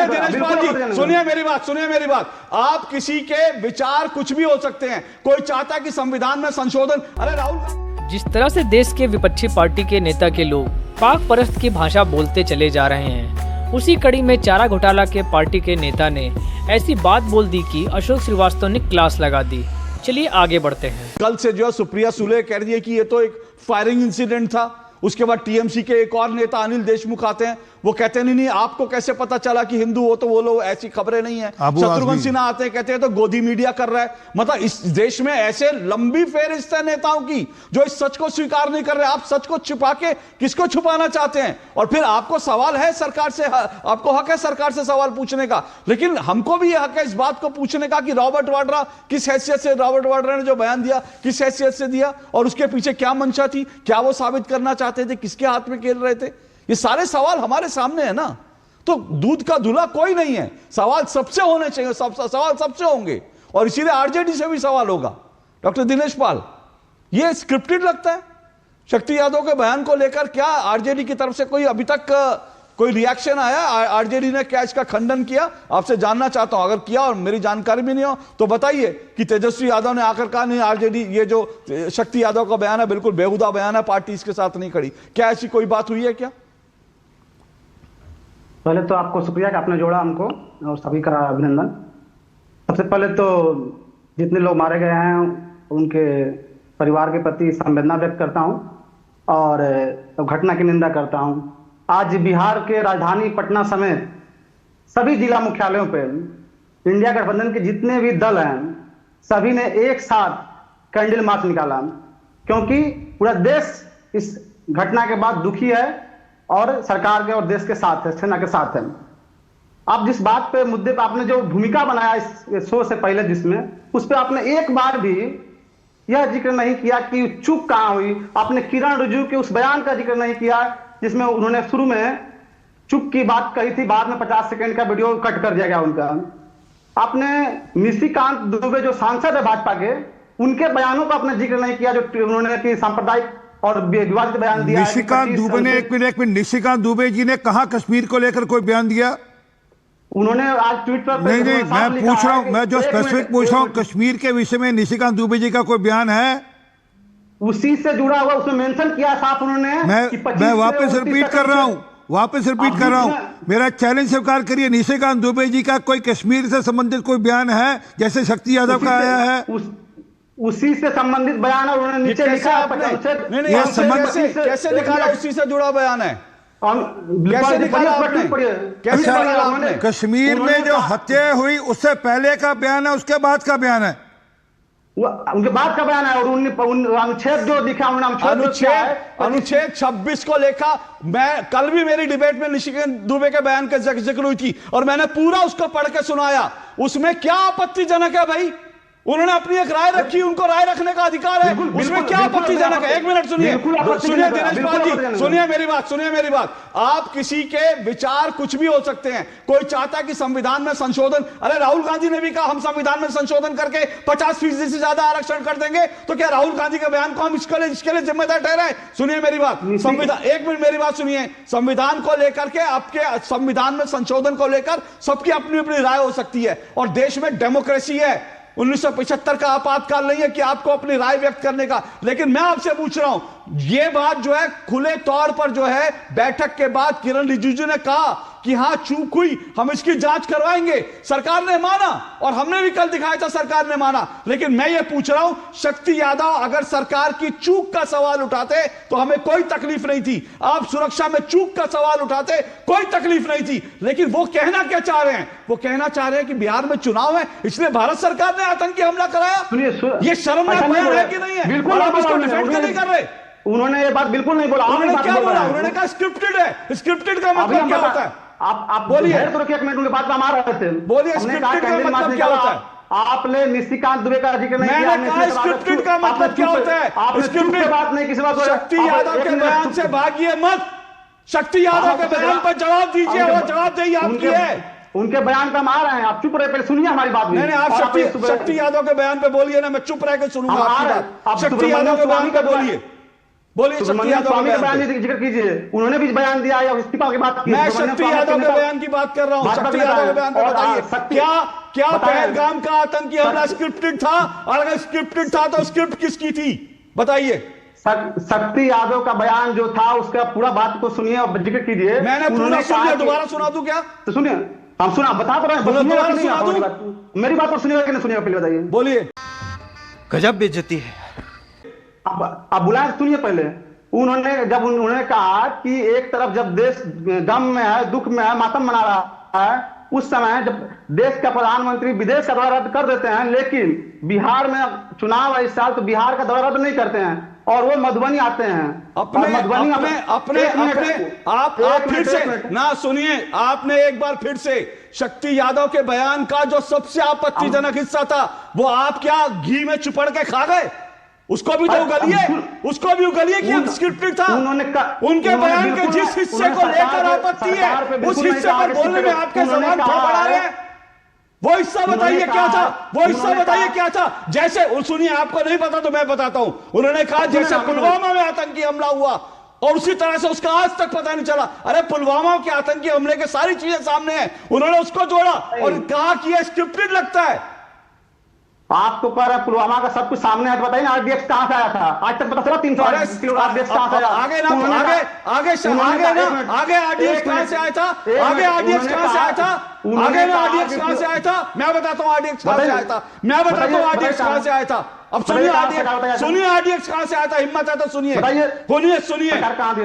सुनिए दिनेश पाल जी, सुनिए मेरी बात। आप किसी के विचार कुछ भी हो सकते हैं, कोई चाहता है कि संविधान में संशोधन। अरे राहुल, जिस तरह से देश के विपक्षी पार्टी के नेता के लोग पाक परस्त की भाषा बोलते चले जा रहे हैं, उसी कड़ी में चारा घोटाला के पार्टी के नेता ने ऐसी बात बोल दी कि अशोक श्रीवास्तव ने क्लास लगा दी। चलिए आगे बढ़ते हैं। कल से जो है सुप्रिया सुले कह रही है कि ये तो एक फायरिंग इंसिडेंट था। उसके बाद टीएमसी के एक और नेता अनिल देशमुख आते हैं, वो कहते नहीं आपको कैसे पता चला कि हिंदू हो, तो वो लोग ऐसी खबरें नहीं है। शत्रुघ्न सिन्हा आते हैं, कहते हैं तो गोदी मीडिया कर रहा है। मतलब इस देश में ऐसे लंबी फेहरिस्त है नेताओं की जो इस सच को स्वीकार नहीं कर रहे। आप सच को छुपा के किसको छुपाना चाहते हैं? और फिर आपको सवाल है सरकार से, आपको हक है सरकार से सवाल पूछने का, लेकिन हमको भी हक है इस बात को पूछने का कि रॉबर्ट वाड्रा किस हैसियत से, रॉबर्ट वाड्रा ने जो बयान दिया किस हैसियत से दिया, और उसके पीछे क्या मंशा थी, क्या वो साबित करना चाहते थे, किसके हाथ में खेल रहे थे? ये सारे सवाल हमारे सामने है ना। तो दूध का धुला कोई नहीं है, सवाल सबसे होने चाहिए, सवाल सबसे होंगे, और इसीलिए आरजेडी से भी सवाल होगा। डॉक्टर दिनेश पाल, ये स्क्रिप्टेड लगता है? शक्ति यादव के बयान को लेकर क्या आरजेडी की तरफ से कोई अभी तक कोई रिएक्शन आया? आरजेडी ने क्या इसका खंडन किया? आपसे जानना चाहता हूं, अगर किया और मेरी जानकारी भी नहीं हो तो बताइए कि तेजस्वी यादव ने आकर कहा नहीं आरजेडी, ये जो शक्ति यादव का बयान है बिल्कुल बेहुदा बयान है, पार्टी इसके साथ नहीं खड़ी। क्या ऐसी कोई बात हुई है क्या? पहले तो आपको शुक्रिया कि आपने जोड़ा हमको, और सभी का अभिनंदन। सबसे पहले तो जितने लोग मारे गए हैं उनके परिवार के प्रति संवेदना व्यक्त करता हूं और घटना की निंदा करता हूं। आज बिहार के राजधानी पटना समेत सभी जिला मुख्यालयों पर इंडिया गठबंधन के जितने भी दल हैं सभी ने एक साथ कैंडल मार्च निकाला, क्योंकि पूरा देश इस घटना के बाद दुखी है और सरकार के और देश के साथ है, सेना के साथ है। आप जिस बात पे, मुद्दे पे आपने जो भूमिका बनाया इस शो से पहले जिसमें, उस पर आपने एक बार भी यह जिक्र नहीं किया कि चूक कहां हुई। आपने किरण रिजिजू के उस बयान का जिक्र नहीं किया जिसमें उन्होंने शुरू में चूक की बात कही थी, बाद में 50 सेकंड का वीडियो कट कर दिया गया उनका। आपने निशिकांत दुबे जो सांसद है भाजपा के, उनके बयानों का आपने जिक्र नहीं किया जो उन्होंने कि सांप्रदायिक और विवादित बयान दिया। निशिकांत दुबे ने, एक मिनट, निशिकांत दुबे जी ने कहा कश्मीर को लेकर कोई बयान दिया? उन्होंने आज ट्वीट पर नहीं, मैं पूछ रहा हूं, मैं जो स्पेसिफिक पूछ रहा हूं, कश्मीर के विषय में निशिकांत दुबे जी का कोई बयान है? उसी से जुड़ा हुआ उसमें मेंशन किया साफ उन्होंने। मैं वापस रिपीट कर रहा हूं, मेरा चैलेंज स्वीकार करिए। निशिकांत दुबे जी का कोई कश्मीर से संबंधित कोई बयान है जैसे शक्ति यादव का आया है? उसी से संबंधित बयान है, उन्होंने नीचे लिखा है। कैसे निकाला? उसी से जुड़ा बयान है, कैसे निकाला आपने? कश्मीर में जो हत्या हुई उससे पहले का बयान है, उसके बाद का बयान है? उनके बाद का बयान है, और अनुच्छेद जो दिखा अनुच्छेद 26 को लेखा। मैं कल भी मेरी डिबेट में निशिकांत दुबे के बयान का जिक्र हुई थी और मैंने पूरा उसको पढ़ के सुनाया। उसमें क्या आपत्तिजनक है भाई? उन्होंने अपनी एक राय रखी, उनको राय रखने का अधिकार है, उसमें क्या आपत्तिजनक है? एक मिनट सुनिए दिनेश पाल जी, सुनिए मेरी बात। आप किसी के विचार कुछ भी हो सकते हैं, कोई चाहता है कि संविधान में संशोधन। अरे राहुल गांधी ने भी कहा हम संविधान में संशोधन करके 50% से ज्यादा आरक्षण कर देंगे, तो क्या राहुल गांधी के बयान को हम इसके लिए जिम्मेदार ठहराएं? सुनिए मेरी बात, संविधान, एक मिनट मेरी बात सुनिए। संविधान को लेकर के, आपके संविधान में संशोधन को लेकर सबकी अपनी अपनी राय हो सकती है, और देश में डेमोक्रेसी है। 1975 का आपातकाल नहीं है कि आपको अपनी राय व्यक्त करने का। लेकिन मैं आपसे पूछ रहा हूं, यह बात जो है खुले तौर पर जो है बैठक के बाद किरण रिजिजू ने कहा कि हां चूक हुई, हम इसकी जांच करवाएंगे। सरकार ने माना, और हमने भी कल दिखाया था सरकार ने माना। लेकिन मैं ये पूछ रहा हूं, शक्ति यादव अगर सरकार की चूक का सवाल उठाते तो हमें कोई तकलीफ नहीं थी। आप सुरक्षा में चूक का सवाल उठाते, कोई तकलीफ नहीं थी। लेकिन वो कहना क्या चाह रहे हैं? वो कहना चाह रहे हैं कि बिहार में चुनाव है इसलिए भारत सरकार ने आतंकी हमला कराया। ये शर्मनाक बयान है कि नहीं है? बिल्कुल, आप इसको डिफेंड नहीं कर रहे। उन्होंने ये बात बिल्कुल नहीं बोला। उन्होंने क्या बोला? उन्होंने कहा स्क्रिप्टेड है। स्क्रिप्टेड का मतलब क्या होता है? आप बोलिए। एक मिनट उनके बात में हम आ रहे थे। बोलिए, स्क्रिप्टेड का मतलब क्या होता है? आपने निशिकांत दुबे का जिक्र नहीं किया। मैंने कहा स्क्रिप्टेड का मतलब क्या होता है? स्क्रिप्टेड बात नहीं, किसी बात। शक्ति यादव के बयान से भागिए मत। शक्ति यादव के बयान पर जवाब दीजिए, वो जवाब चाहिए आपकी है। उनके बयान पे हम आ रहे हैं, आप चुप रहे, पहले सुनिए हमारी बात। नहीं, आप शक्ति यादव के बयान पे बोलिए ना, मैं चुप रह के सुनूंगा आपकी बात। शक्ति यादव के बयान पे बोलिए। बोलिए शक्ति सुब्रमण्यम यादव स्वामी के का बयान बयान पे। जिक्र कीजिए, उन्होंने भी बयान दिया या इस्तीफा की बात की? मैं सुब्रमण्यम शक्ति स्वामी यादव के नेता- बयान की बात कर रहा हूं। भाजपा शक्ति के यादव के नेता बयान पे और बताइए, शक्ति- क्या बताएं। पहलगाम का आतंकी हमला स्क्रिप्टेड था? और अगर स्क्रिप्टेड था तो स्क्रिप्ट किसकी थी बताइए। शक्ति यादव का बयान जो था उसका पूरा बात को सुनिए और जिक्र कीजिए। मैंने पूरा उन्होंने सुन कहा लिया, कि- दोबारा सुना दूं क्या? तो सुनिए, हम सुना बता तो रहे हैं, दोबारा सुनिएगा कि नहीं सुना आप दूं? हमारी बात? मेरी बात को सुनिएगा कि नहीं सुनिएगा पहले बताइए। बोलिए। गजब बेइज्जती है। आप बुलाए, सुनिए पहले। उन्होंने कहा कि एक तरफ जब देश गम में है, दुख में है, मातम मना रहा है, उस समय जब देश का प्रधानमंत्री विदेश का दौरा रद्द कर देते हैं, लेकिन बिहार में चुनाव है इस साल, तो बिहार का दौरा रद्द नहीं करते हैं और वो मधुबनी आते हैं। अपने और मधुबनी अपने अपने एक मिनट, अपने आप एक फिर मिनट, से एक मिनट। ना सुनिए, आपने एक बार फिर से शक्ति यादव के बयान का जो सबसे आपत्तिजनक हिस्सा था वो आप क्या घी में चुपड़ के खा गए? उसको भी तो उगलिए, उसको भी उगलिए कि स्क्रिप्टेड था। उनके बयान के जिस हिस्से को लेकर आपत्ति है उस हिस्से पर बोलने में आपके जबान फड़फड़ा रहे हैं। वो हिस्सा बताइए क्या था, वो हिस्सा बताइए क्या था। जैसे सुनिए, आपको नहीं पता तो मैं बताता हूं। उन्होंने कहा जैसे पुलवामा में आतंकी हमला हुआ और उसी तरह से उसका आज तक पता नहीं चला। अरे पुलवामा के आतंकी हमले के सारी चीजें सामने हैं, उन्होंने उसको जोड़ा और कहा कि यह स्क्रिप्टेड लगता है। आपको पर पुलवामा का सब कुछ सामने है, तो बताइए ना आरडीएक्स कहां से आया था? आज तक पता चला 300 किलो आरडीएक्स कहां से आया? आगे ना आगे आरडीएक्स कहां से आया था? आगे आरडीएक्स कहां से आया था? आगे ना आरडीएक्स कहां से आया था? मैं बताता हूं आरडीएक्स कहां से आया था। मैं बताता हूं आरडीएक्स कहां से आया था। अब सुनिए आरडीएक्स कहां से आया था। हिम्मत है तो सुनिए, सुनिए।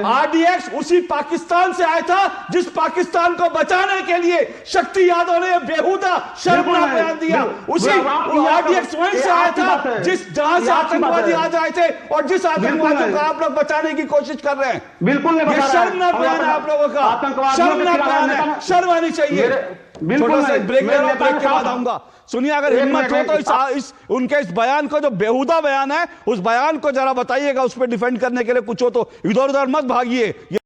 आरडीएक्स उसी पाकिस्तान से आया था जिस पाकिस्तान को बचाने के लिए शक्ति यादव ने बेहुदा शर्मनाक बयान दिया। उसी आरडीएक्स वहीं से आया था जिस जहां से आतंकवादी आ जाए थे और जिस आतंकवादियों को आप लोग बचाने की कोशिश कर रहे हैं। बिल्कुल ये शर्मनाक बयान है आप लोगों का, शर्मनाक बयान है, शर्म आनी चाहिए। छोटा सा ब्रेक ले रहा हूं, ब्रेक के बाद आऊंगा। सुनिए, अगर हिम्मत हो तो उनके इस बयान को, जो बेहुदा बयान है, उस बयान को जरा बताइएगा। उस पर डिफेंड करने के लिए कुछ हो तो इधर उधर मत भागिए।